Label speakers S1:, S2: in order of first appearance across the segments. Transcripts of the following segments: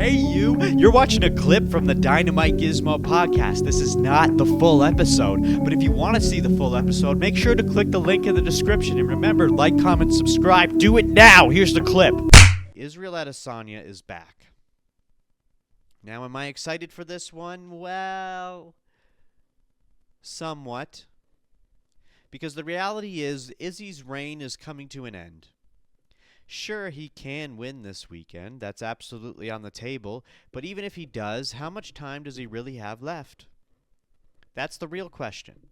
S1: Hey you! You're watching a clip from the DynamiteGizmo podcast. This is not the full episode, but if you want to see the full episode, make sure to click the link in the description. And remember, like, comment, subscribe. Do it now! Here's the clip. Israel Adesanya is back. Now, am I excited for this one? Well, somewhat. Because the reality is, Izzy's reign is coming to an end. Sure, he can win this weekend. That's absolutely on the table. But even if he does, how much time does he really have left? That's the real question.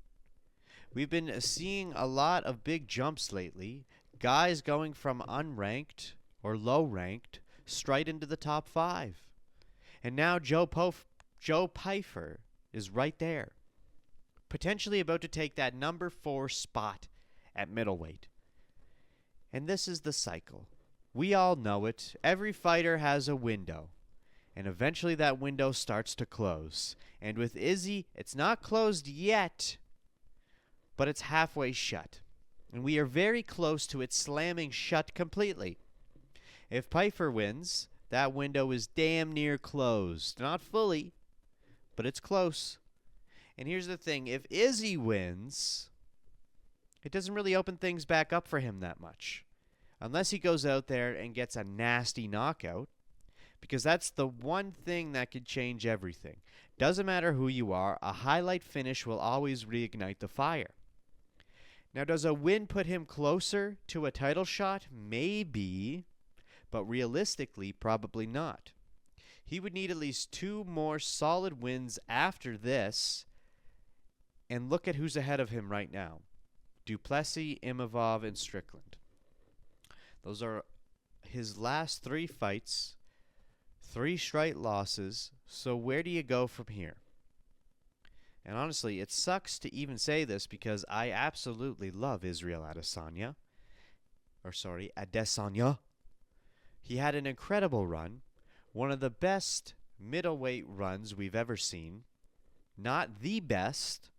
S1: We've been seeing a lot of big jumps lately. Guys going from unranked or low-ranked straight into the top 5. And now Joe Pyfer is right there, potentially about to take that number 4 spot at middleweight. And this is the cycle. We all know it. Every fighter has a window. And eventually that window starts to close. And with Izzy, it's not closed yet, but it's halfway shut. And we are very close to it slamming shut completely. If Pyfer wins, that window is damn near closed. Not fully, but it's close. And here's the thing. If Izzy wins, it doesn't really open things back up for him that much. Unless he goes out there and gets a nasty knockout. Because that's the one thing that could change everything. Doesn't matter who you are, a highlight finish will always reignite the fire. Now, does a win put him closer to a title shot? Maybe. But realistically, probably not. He would need at least 2 more solid wins after this. And look at who's ahead of him right now. Duplessis, Imavov, and Strickland. Those are his last 3 fights. 3 straight losses. So where do you go from here? And honestly, it sucks to even say this because I absolutely love Israel Adesanya. Adesanya. He had an incredible run. One of the best middleweight runs we've ever seen. Not the best,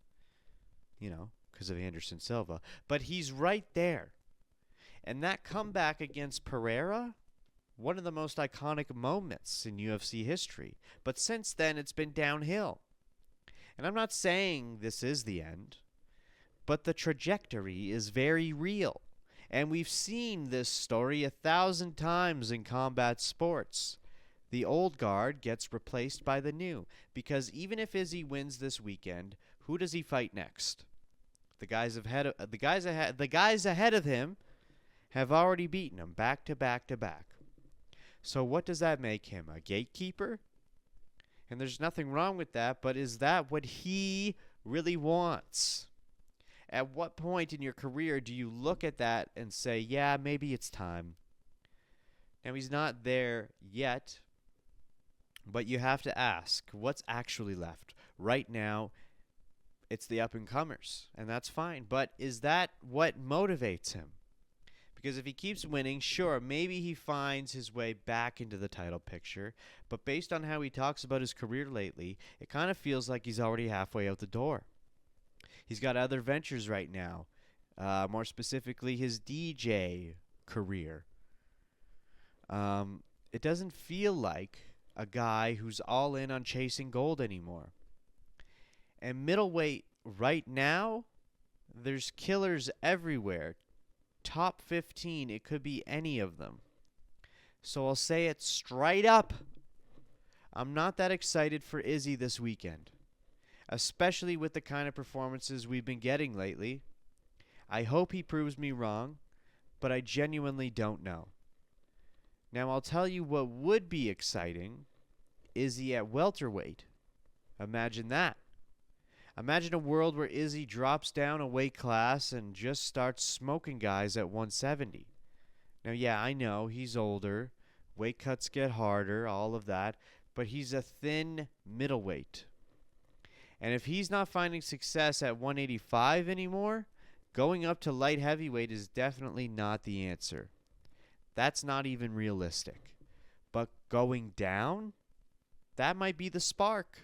S1: because of Anderson Silva. But he's right there. And that comeback against Pereira, one of the most iconic moments in UFC history. But since then, it's been downhill. And I'm not saying this is the end, but the trajectory is very real. And we've seen this story 1,000 times in combat sports. The old guard gets replaced by the new. Because even if Izzy wins this weekend, who does he fight next? The guys ahead of him have already beaten him back to back to back. So what does that make him? A gatekeeper? And there's nothing wrong with that, but is that what he really wants? At what point in your career do you look at that and say, yeah, maybe it's time? Now, he's not there yet, but you have to ask, what's actually left? Right now, it's the up-and-comers, and that's fine. But is that what motivates him? Because if he keeps winning, sure, maybe he finds his way back into the title picture. But based on how he talks about his career lately, it kind of feels like he's already halfway out the door. He's got other ventures right now. More specifically, his DJ career. It doesn't feel like a guy who's all in on chasing gold anymore. And middleweight right now, there's killers everywhere. Top 15, it could be any of them. So I'll say it straight up. I'm not that excited for Izzy this weekend, especially with the kind of performances we've been getting lately. I hope he proves me wrong, but I genuinely don't know. Now I'll tell you what would be exciting. Izzy at welterweight. Imagine that. Imagine a world where Izzy drops down a weight class and just starts smoking guys at 170. Now, yeah, I know he's older. Weight cuts get harder, all of that. But he's a thin middleweight. And if he's not finding success at 185 anymore, going up to light heavyweight is definitely not the answer. That's not even realistic. But going down, that might be the spark.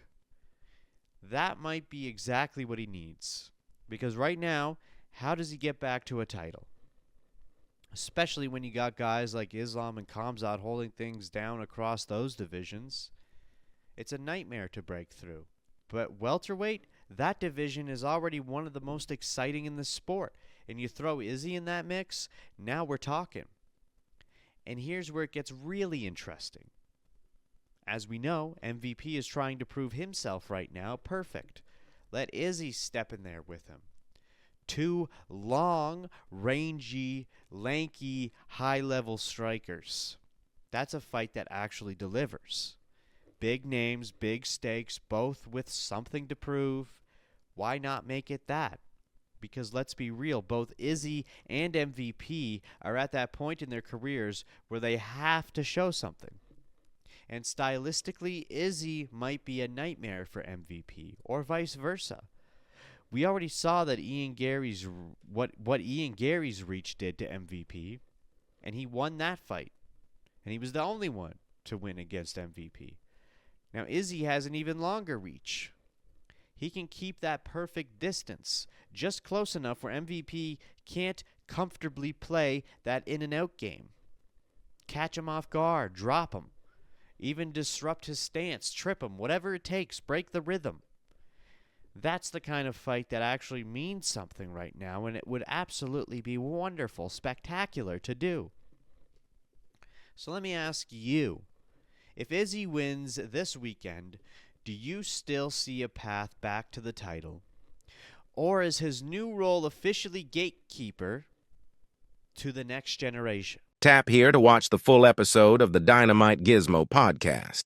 S1: That might be exactly what he needs. Because right now, how does he get back to a title? especially when you got guys like Islam and Khamzat holding things down across those divisions. It's a nightmare to break through. But welterweight, that division is already one of the most exciting in the sport. And you throw Izzy in that mix, now we're talking. And here's where it gets really interesting. As we know, MVP is trying to prove himself right now perfect. Let Izzy step in there with him. Two long, rangy, lanky, high-level strikers. That's a fight that actually delivers. Big names, big stakes, both with something to prove. Why not make it that? Because let's be real, both Izzy and MVP are at that point in their careers where they have to show something. And stylistically, Izzy might be a nightmare for MVP, or vice versa. We already saw that what Ian Gary's reach did to MVP, and he won that fight. And he was the only one to win against MVP. Now Izzy has an even longer reach. He can keep that perfect distance, just close enough where MVP can't comfortably play that in-and-out game. Catch him off guard, drop him, even disrupt his stance, trip him, whatever it takes, break the rhythm. That's the kind of fight that actually means something right now, and it would absolutely be wonderful, spectacular to do. So let me ask you, if Izzy wins this weekend, do you still see a path back to the title? Or is his new role officially Gatekeeper to the next generation?
S2: Tap here to watch the full episode of the Dynamite Gizmo podcast.